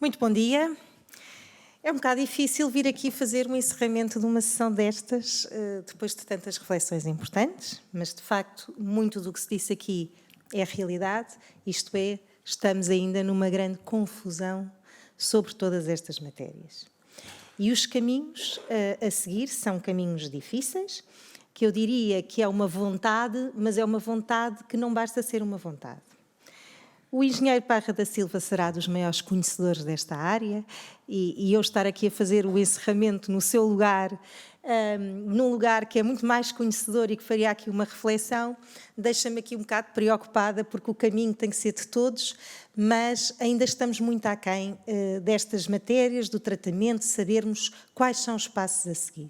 Muito bom dia. É um bocado difícil vir aqui fazer um encerramento de uma sessão destas, depois de tantas reflexões importantes, mas de facto muito do que se disse aqui é a realidade, isto é, estamos ainda numa grande confusão sobre todas estas matérias. E os caminhos a seguir são caminhos difíceis, que eu diria que é uma vontade, mas é uma vontade que não basta ser uma vontade. O engenheiro Parra da Silva será dos maiores conhecedores desta área e eu estar aqui a fazer o encerramento no seu lugar, num lugar que é muito mais conhecedor e que faria aqui uma reflexão, deixa-me aqui um bocado preocupada porque o caminho tem que ser de todos, mas ainda estamos muito aquém destas matérias, do tratamento, de sabermos quais são os passos a seguir.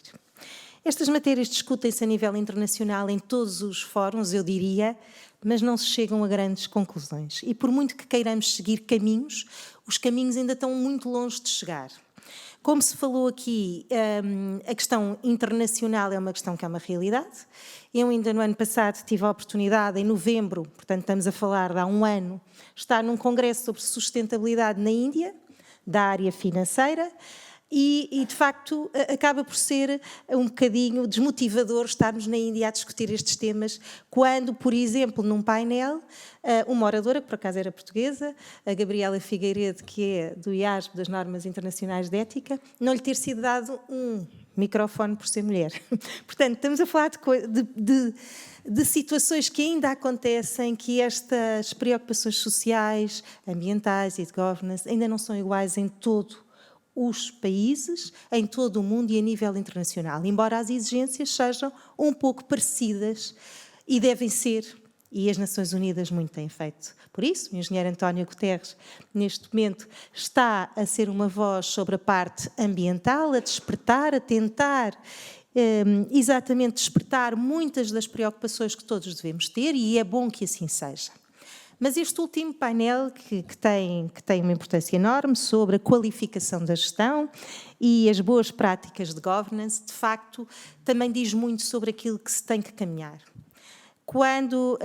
Estas matérias discutem-se a nível internacional em todos os fóruns, eu diria, mas não se chegam a grandes conclusões. E por muito que queiramos seguir caminhos, os caminhos ainda estão muito longe de chegar. Como se falou aqui, a questão internacional é uma questão que é uma realidade. Eu ainda no ano passado tive a oportunidade, em novembro, portanto estamos a falar de há um ano, estar num congresso sobre sustentabilidade na Índia, da área financeira, e, de facto, acaba por ser um bocadinho desmotivador estarmos na Índia a discutir estes temas, quando, por exemplo, num painel, uma oradora, que por acaso era portuguesa, a Gabriela Figueiredo, que é do IASB, das Normas Internacionais de Ética, não lhe ter sido dado um microfone por ser mulher. Portanto, estamos a falar de situações que ainda acontecem, que estas preocupações sociais, ambientais e de governance ainda não são iguais em todo os países, em todo o mundo e a nível internacional, embora as exigências sejam um pouco parecidas e devem ser, e as Nações Unidas muito têm feito. Por isso, o engenheiro António Guterres, neste momento, está a ser uma voz sobre a parte ambiental, a despertar, a tentar exatamente despertar muitas das preocupações que todos devemos ter, e é bom que assim seja. Mas este último painel, que tem uma importância enorme sobre a qualificação da gestão e as boas práticas de governance, de facto, também diz muito sobre aquilo que se tem que caminhar. Quando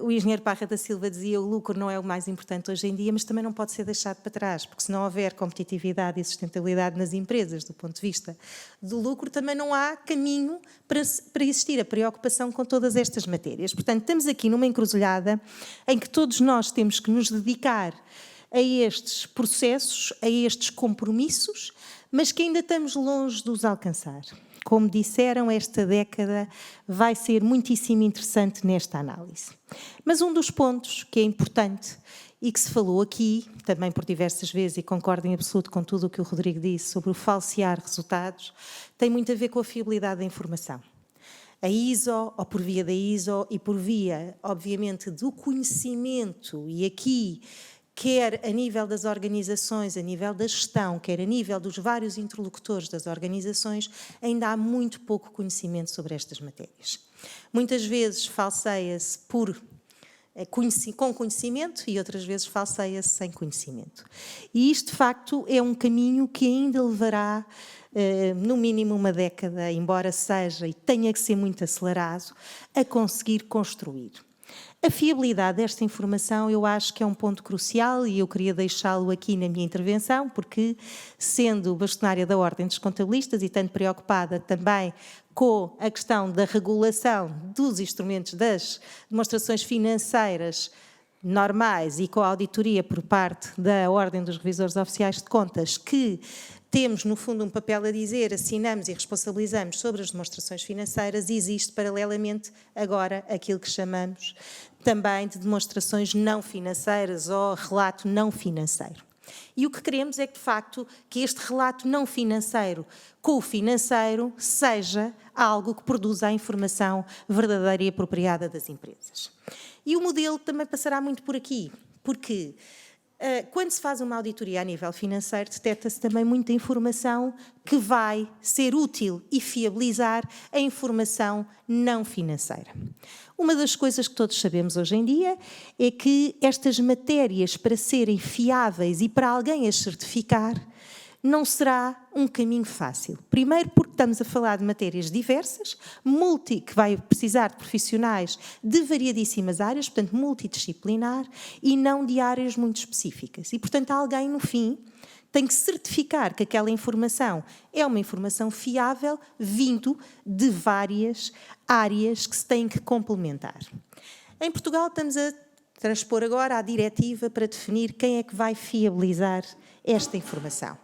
o engenheiro Parra da Silva dizia o lucro não é o mais importante hoje em dia, mas também não pode ser deixado para trás, porque se não houver competitividade e sustentabilidade nas empresas, do ponto de vista do lucro, também não há caminho para existir a preocupação com todas estas matérias. Portanto, estamos aqui numa encruzilhada em que todos nós temos que nos dedicar a estes processos, a estes compromissos, mas que ainda estamos longe de os alcançar. Como disseram, esta década vai ser muitíssimo interessante nesta análise. Mas um dos pontos que é importante e que se falou aqui, também por diversas vezes, e concordo em absoluto com tudo o que o Rodrigo disse sobre o falsear resultados, tem muito a ver com a fiabilidade da informação. A ISO, ou por via da ISO e por via, obviamente, do conhecimento, e aqui quer a nível das organizações, a nível da gestão, quer a nível dos vários interlocutores das organizações, ainda há muito pouco conhecimento sobre estas matérias. Muitas vezes falseia-se com conhecimento e outras vezes falseia-se sem conhecimento. E isto, de facto, é um caminho que ainda levará, no mínimo, uma década, embora seja e tenha que ser muito acelerado, a conseguir construir. A fiabilidade desta informação eu acho que é um ponto crucial e eu queria deixá-lo aqui na minha intervenção, porque, sendo bastonária da Ordem dos Contabilistas e tanto preocupada também com a questão da regulação dos instrumentos das demonstrações financeiras normais e com a auditoria por parte da Ordem dos Revisores Oficiais de Contas, que temos, no fundo, um papel a dizer, assinamos e responsabilizamos sobre as demonstrações financeiras, e existe, paralelamente, agora, aquilo que chamamos também de demonstrações não financeiras ou relato não financeiro. E o que queremos é que, de facto, que este relato não financeiro com o financeiro seja algo que produza a informação verdadeira e apropriada das empresas. E o modelo também passará muito por aqui, porque quando se faz uma auditoria a nível financeiro, detecta-se também muita informação que vai ser útil e fiabilizar a informação não financeira. Uma das coisas que todos sabemos hoje em dia é que estas matérias, para serem fiáveis e para alguém as certificar, não será um caminho fácil. Primeiro porque estamos a falar de matérias diversas, que vai precisar de profissionais de variadíssimas áreas, portanto multidisciplinar, e não de áreas muito específicas. E, portanto, há alguém, no fim, tem que certificar que aquela informação é uma informação fiável, vindo de várias áreas que se têm que complementar. Em Portugal estamos a transpor agora a diretiva para definir quem é que vai fiabilizar esta informação.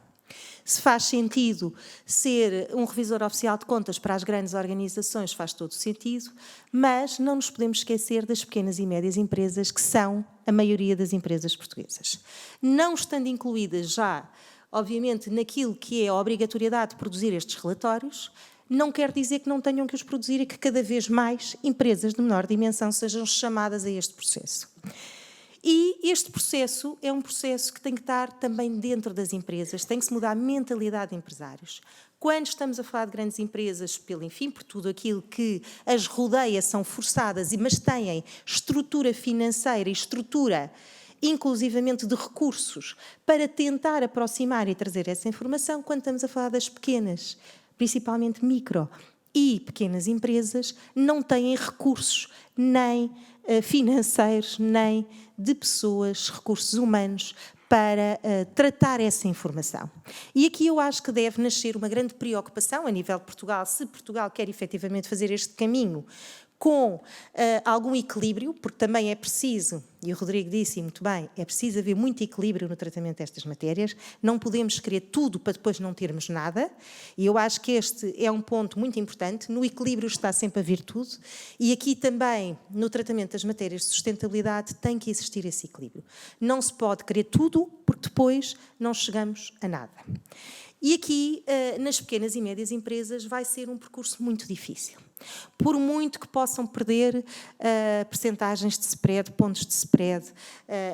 Se faz sentido ser um revisor oficial de contas para as grandes organizações, faz todo sentido, mas não nos podemos esquecer das pequenas e médias empresas, que são a maioria das empresas portuguesas. Não estando incluídas já, obviamente, naquilo que é a obrigatoriedade de produzir estes relatórios, não quer dizer que não tenham que os produzir e que cada vez mais empresas de menor dimensão sejam chamadas a este processo. E este processo é um processo que tem que estar também dentro das empresas, tem que se mudar a mentalidade de empresários. Quando estamos a falar de grandes empresas, por tudo aquilo que as rodeia, são forçadas, mas têm estrutura financeira e estrutura, inclusivamente de recursos, para tentar aproximar e trazer essa informação, quando estamos a falar das pequenas, principalmente micro e pequenas empresas, não têm recursos nem financeiros, nem de pessoas, recursos humanos, para tratar essa informação. E aqui eu acho que deve nascer uma grande preocupação a nível de Portugal, se Portugal quer efetivamente fazer este caminho com algum equilíbrio, porque também é preciso, e o Rodrigo disse muito bem, é preciso haver muito equilíbrio no tratamento destas matérias, não podemos querer tudo para depois não termos nada, e eu acho que este é um ponto muito importante, no equilíbrio está sempre a virtude, e aqui também, no tratamento das matérias de sustentabilidade, tem que existir esse equilíbrio. Não se pode querer tudo, porque depois não chegamos a nada. E aqui, nas pequenas e médias empresas, vai ser um percurso muito difícil. Por muito que possam perder percentagens de spread, pontos de spread,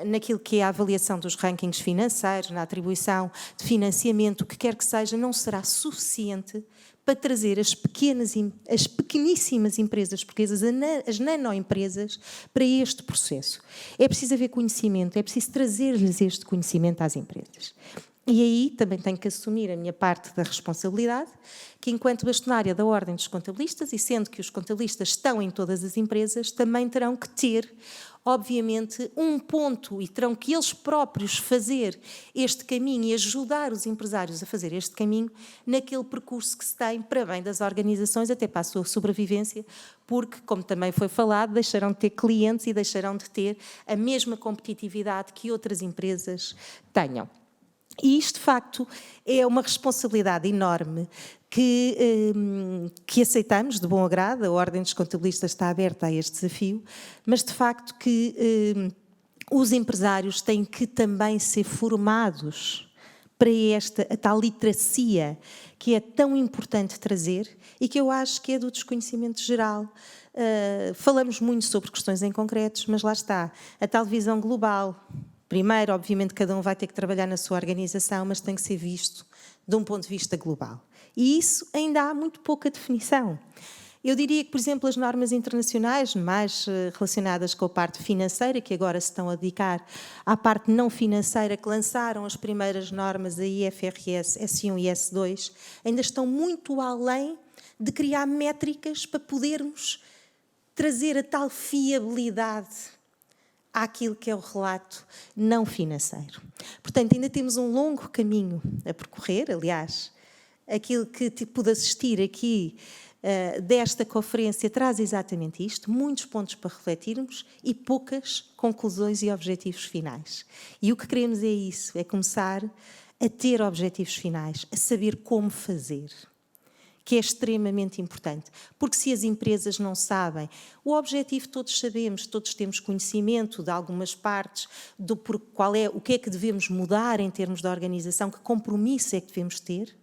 naquilo que é a avaliação dos rankings financeiros, na atribuição de financiamento, o que quer que seja, não será suficiente para trazer as pequeníssimas empresas portuguesas, as nanoempresas, para este processo. É preciso haver conhecimento, é preciso trazer-lhes este conhecimento às empresas. E aí também tenho que assumir a minha parte da responsabilidade, que enquanto bastonária da Ordem dos Contabilistas, e sendo que os contabilistas estão em todas as empresas, também terão que ter, obviamente, um ponto e terão que eles próprios fazer este caminho e ajudar os empresários a fazer este caminho naquele percurso que se tem para bem das organizações, até para a sua sobrevivência, porque, como também foi falado, deixarão de ter clientes e deixarão de ter a mesma competitividade que outras empresas tenham. E isto, de facto, é uma responsabilidade enorme que aceitamos de bom agrado. A Ordem dos Contabilistas está aberta a este desafio, mas, de facto, que os empresários têm que também ser formados para a tal literacia que é tão importante trazer e que eu acho que é do desconhecimento geral. Falamos muito sobre questões em concretos, mas lá está, a tal visão global. Primeiro, obviamente, cada um vai ter que trabalhar na sua organização, mas tem que ser visto de um ponto de vista global. E isso ainda há muito pouca definição. Eu diria que, por exemplo, as normas internacionais, mais relacionadas com a parte financeira, que agora se estão a dedicar à parte não financeira, que lançaram as primeiras normas, a IFRS, S1 e S2, ainda estão muito além de criar métricas para podermos trazer a tal fiabilidade àquilo que é o relato não financeiro. Portanto, ainda temos um longo caminho a percorrer. Aliás, aquilo que pude assistir aqui desta conferência traz exatamente isto, muitos pontos para refletirmos e poucas conclusões e objetivos finais. E o que queremos é isso, é começar a ter objetivos finais, a saber como fazer, que é extremamente importante, porque se as empresas não sabem, o objetivo todos sabemos, todos temos conhecimento de algumas partes, o que é que devemos mudar em termos de organização, que compromisso é que devemos ter,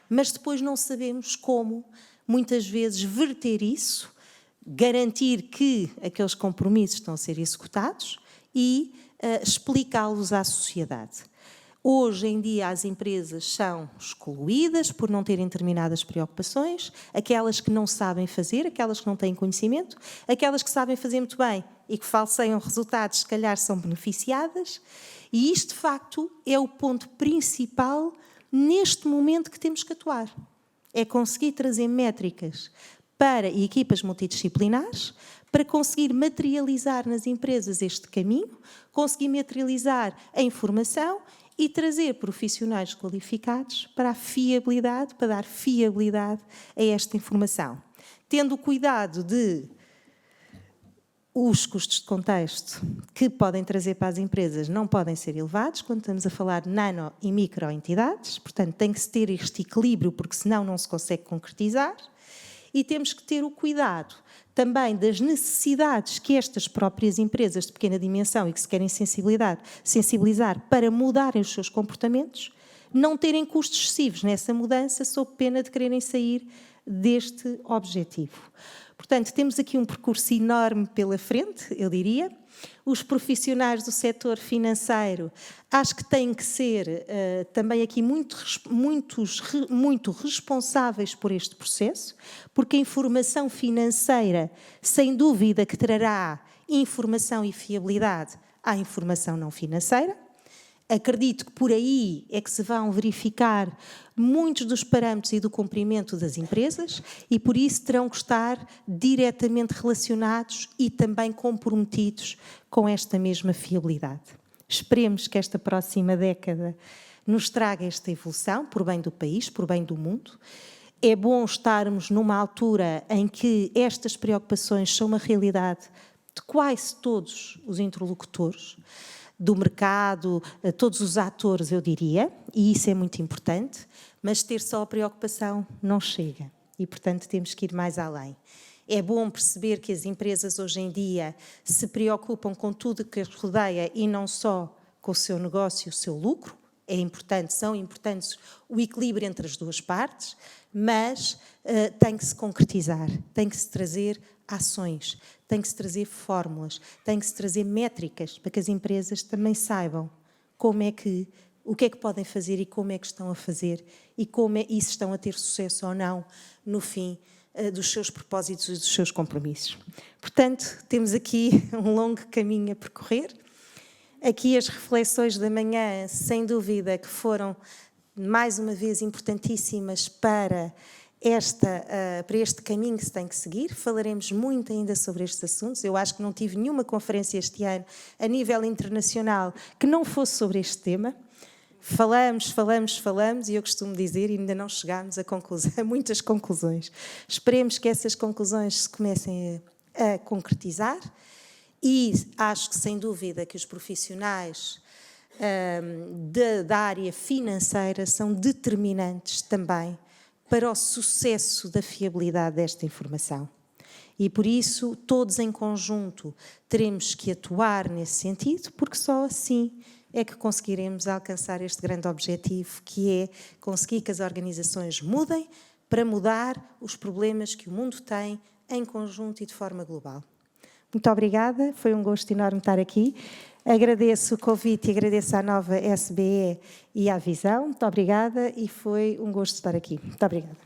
mas depois não sabemos como, muitas vezes, verter isso, garantir que aqueles compromissos estão a ser executados e explicá-los à sociedade. Hoje em dia as empresas são excluídas por não terem determinadas preocupações, aquelas que não sabem fazer, aquelas que não têm conhecimento, aquelas que sabem fazer muito bem e que falseiam resultados, se calhar são beneficiadas, e isto de facto é o ponto principal neste momento que temos que atuar. É conseguir trazer métricas para equipas multidisciplinares, para conseguir materializar nas empresas este caminho, conseguir materializar a informação e trazer profissionais qualificados para a fiabilidade, para dar fiabilidade a esta informação. Tendo cuidado de os custos de contexto que podem trazer para as empresas não podem ser elevados, quando estamos a falar de nano e micro entidades, portanto tem que se ter este equilíbrio, porque senão não se consegue concretizar, e temos que ter o cuidado também das necessidades que estas próprias empresas de pequena dimensão e que se querem sensibilizar para mudarem os seus comportamentos, não terem custos excessivos nessa mudança, sob pena de quererem sair deste objetivo. Portanto, temos aqui um percurso enorme pela frente, eu diria. Os profissionais do setor financeiro acho que têm que ser também aqui muito responsáveis por este processo, porque a informação financeira, sem dúvida, que trará informação e fiabilidade à informação não financeira. Acredito que por aí é que se vão verificar muitos dos parâmetros e do cumprimento das empresas e por isso terão que estar diretamente relacionados e também comprometidos com esta mesma fiabilidade. Esperemos que esta próxima década nos traga esta evolução, por bem do país, por bem do mundo. É bom estarmos numa altura em que estas preocupações são uma realidade de quase todos os interlocutores do mercado, todos os atores, eu diria, e isso é muito importante, mas ter só a preocupação não chega e, portanto, temos que ir mais além. É bom perceber que as empresas hoje em dia se preocupam com tudo que as rodeia e não só com o seu negócio e o seu lucro. É importante, são importantes o equilíbrio entre as duas partes, mas tem que se concretizar, tem que se trazer ações, tem que se trazer fórmulas, tem que se trazer métricas para que as empresas também saibam o que é que podem fazer e como é que estão a fazer e se estão a ter sucesso ou não no fim dos seus propósitos e dos seus compromissos. Portanto, temos aqui um longo caminho a percorrer. Aqui as reflexões da manhã, sem dúvida, que foram mais uma vez importantíssimas para este caminho que se tem que seguir. Falaremos muito ainda sobre estes assuntos. Eu acho que não tive nenhuma conferência este ano a nível internacional que não fosse sobre este tema. Falamos e eu costumo dizer, e ainda não chegámos a muitas conclusões. Esperemos que essas conclusões se comecem a concretizar e acho que, sem dúvida, que os profissionais da área financeira são determinantes também para o sucesso da fiabilidade desta informação. E, por isso, todos em conjunto teremos que atuar nesse sentido, porque só assim é que conseguiremos alcançar este grande objetivo, que é conseguir que as organizações mudem para mudar os problemas que o mundo tem em conjunto e de forma global. Muito obrigada, foi um gosto enorme estar aqui. Agradeço o convite e agradeço à nova SBE e à Visão. Muito obrigada e foi um gosto estar aqui. Muito obrigada.